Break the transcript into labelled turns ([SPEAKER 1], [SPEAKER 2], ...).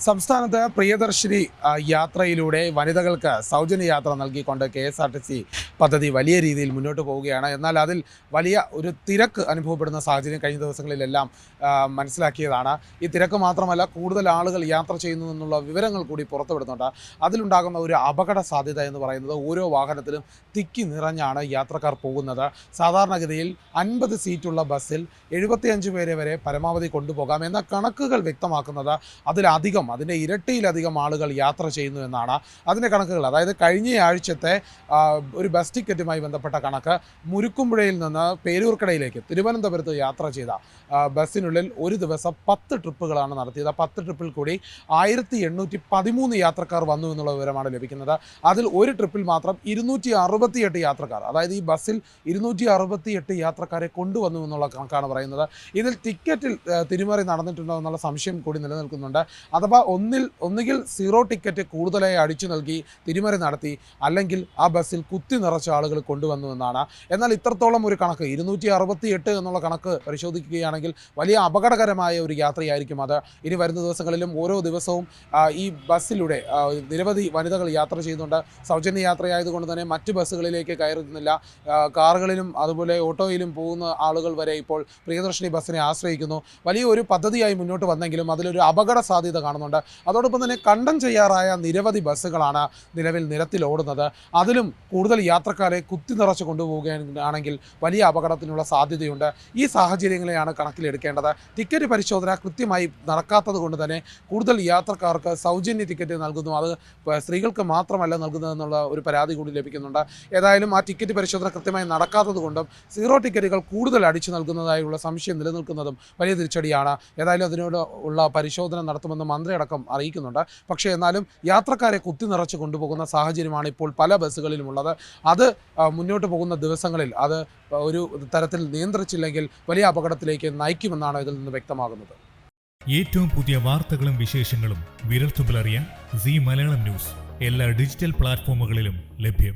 [SPEAKER 1] സംസ്ഥാനത്ത് പ്രിയദർശിനി യാത്രയിലൂടെ വനിതകൾക്ക് സൗജന്യ യാത്ര നൽകിക്കൊണ്ട് KSRTC പദ്ധതി വലിയ രീതിയിൽ മുന്നോട്ട് പോവുകയാണ്. എന്നാൽ അതിൽ വലിയ ഒരു തിരക്ക് അനുഭവപ്പെടുന്ന സാഹചര്യം കഴിഞ്ഞ ദിവസങ്ങളിലെല്ലാം മനസ്സിലാക്കിയതാണ്. ഈ തിരക്ക് മാത്രമല്ല, കൂടുതൽ ആളുകൾ യാത്ര ചെയ്യുന്നു എന്നുള്ള വിവരങ്ങൾ കൂടി പുറത്തുവിടുന്നുണ്ട്. അതിലുണ്ടാകുന്ന ഒരു അപകട സാധ്യത എന്ന് പറയുന്നത് ഓരോ വാഹനത്തിലും തിക്കി നിറഞ്ഞാണ് യാത്രക്കാർ പോകുന്നത്. സാധാരണഗതിയിൽ 50 സീറ്റുള്ള ബസ്സിൽ 75 പേരെ വരെ പരമാവധി കൊണ്ടുപോകാം എന്ന കണക്കുകൾ വ്യക്തമാക്കുന്നത് അതിൻ്റെ ഇരട്ടിയിലധികം ആളുകൾ യാത്ര ചെയ്യുന്നു എന്നാണ് അതിൻ്റെ കണക്കുകൾ. അതായത് കഴിഞ്ഞ ആഴ്ചത്തെ ഒരു ബസ് ടിക്കറ്റുമായി ബന്ധപ്പെട്ട കണക്ക് മുരുക്കുമ്പുഴയിൽ നിന്ന് പേരൂർക്കടയിലേക്ക് തിരുവനന്തപുരത്ത് യാത്ര ചെയ്ത ബസ്സിനുള്ളിൽ ഒരു ദിവസം 10 ട്രിപ്പുകളാണ് നടത്തിയത്. 10 ട്രിപ്പിൽ കൂടി 1813 യാത്രക്കാർ വന്നു എന്നുള്ള വിവരമാണ് ലഭിക്കുന്നത്. അതിൽ ഒരു ട്രിപ്പിൽ മാത്രം 268 യാത്രക്കാർ, അതായത് ഈ ബസ്സിൽ 268 യാത്രക്കാരെ കൊണ്ടുവന്നു എന്നുള്ള കണക്കാണ് പറയുന്നത്. ഇതിൽ ടിക്കറ്റിൽ തിരിമറി നടന്നിട്ടുണ്ടോ എന്നുള്ള സംശയം കൂടി നിലനിൽക്കുന്നുണ്ട്. അഥവാ ഒന്നുകിൽ 0 ടിക്കറ്റ് കൂടുതലായി അടിച്ചു നൽകി തിരിമറി നടത്തി, അല്ലെങ്കിൽ ആ ബസ്സിൽ കുത്തി നിറച്ച ആളുകൾ കൊണ്ടുവന്നു എന്നാണ്. എന്നാൽ ഇത്രത്തോളം ഒരു കണക്ക് 268 എന്നുള്ള കണക്ക് പരിശോധിക്കുകയാണെങ്കിൽ വലിയ അപകടകരമായ ഒരു യാത്രയായിരിക്കും അത്. ഇനി വരുന്ന ദിവസങ്ങളിലും ഓരോ ദിവസവും ഈ ബസ്സിലൂടെ നിരവധി വനിതകൾ യാത്ര ചെയ്യുന്നുണ്ട്. സൗജന്യ യാത്രയായതുകൊണ്ട് തന്നെ മറ്റ് ബസ്സുകളിലേക്ക് കയറുന്നില്ല. കാറുകളിലും അതുപോലെ ഓട്ടോയിലും പോകുന്ന ആളുകൾ വരെ ഇപ്പോൾ പ്രിയദർശിനി ബസ്സിനെ ആശ്രയിക്കുന്നു. വലിയ ഒരു പദ്ധതിയായി മുന്നോട്ട് വന്നെങ്കിലും അതിലൊരു അപകട സാധ്യത കാണുന്നുണ്ട്. അതോടൊപ്പം തന്നെ കണ്ടം ചെയ്യാറായ നിരവധി ബസ്സുകളാണ് നിലവിൽ നിരത്തിൽ ഓടുന്നത്. അതിലും കൂടുതൽ യാത്രക്കാരെ കുത്തി നിറച്ച് കൊണ്ടുപോവുകയാണെങ്കിൽ വലിയ അപകടത്തിനുള്ള സാധ്യതയുണ്ട്. ഈ സാഹചര്യങ്ങളെയാണ് കണക്കിലെടുക്കേണ്ടത്. ടിക്കറ്റ് പരിശോധന കൃത്യമായി നടക്കാത്തത് കൊണ്ട് തന്നെ കൂടുതൽ യാത്രക്കാർക്ക് സൗജന്യ ടിക്കറ്റ് നൽകുന്നു. അത് സ്ത്രീകൾക്ക് മാത്രമല്ല നൽകുന്നതെന്നുള്ള ഒരു പരാതി കൂടി ലഭിക്കുന്നുണ്ട്. ഏതായാലും ആ ടിക്കറ്റ് പരിശോധന കൃത്യമായി നടക്കാത്തത് കൊണ്ടും 0 ടിക്കറ്റുകൾ കൂടുതൽ അടിച്ചു നൽകുന്നതായുള്ള സംശയം നിലനിൽക്കുന്നതും വലിയ തിരിച്ചടിയാണ്. ഏതായാലും അതിനോട് ഉള്ള പരിശോധന നടത്തുമെന്ന് മന്ത്രി അടക്കം അറിയിക്കുന്നുണ്ട്. പക്ഷേ എന്നാലും യാത്രക്കാരെ കുത്തി നിറച്ച് കൊണ്ടുപോകുന്ന സാഹചര്യമാണ് ഇപ്പോൾ പല ബസ്സുകളിലുമുള്ളത്. അത് മുന്നോട്ട് പോകുന്ന ദിവസങ്ങളിൽ അത് ഒരു തരത്തിൽ നിയന്ത്രിച്ചില്ലെങ്കിൽ വലിയ അപകടത്തിലേക്ക് നയിക്കുമെന്നാണ് ഇതിൽ നിന്ന് വ്യക്തമാകുന്നത്.
[SPEAKER 2] ഏറ്റവും പുതിയ വാർത്തകളും വിശേഷങ്ങളും വിരൽത്തുമ്പിലറിയാൻ സീ മലയാളം ന്യൂസ് എല്ലാ ഡിജിറ്റൽ പ്ലാറ്റ്ഫോമുകളിലും ലഭ്യം.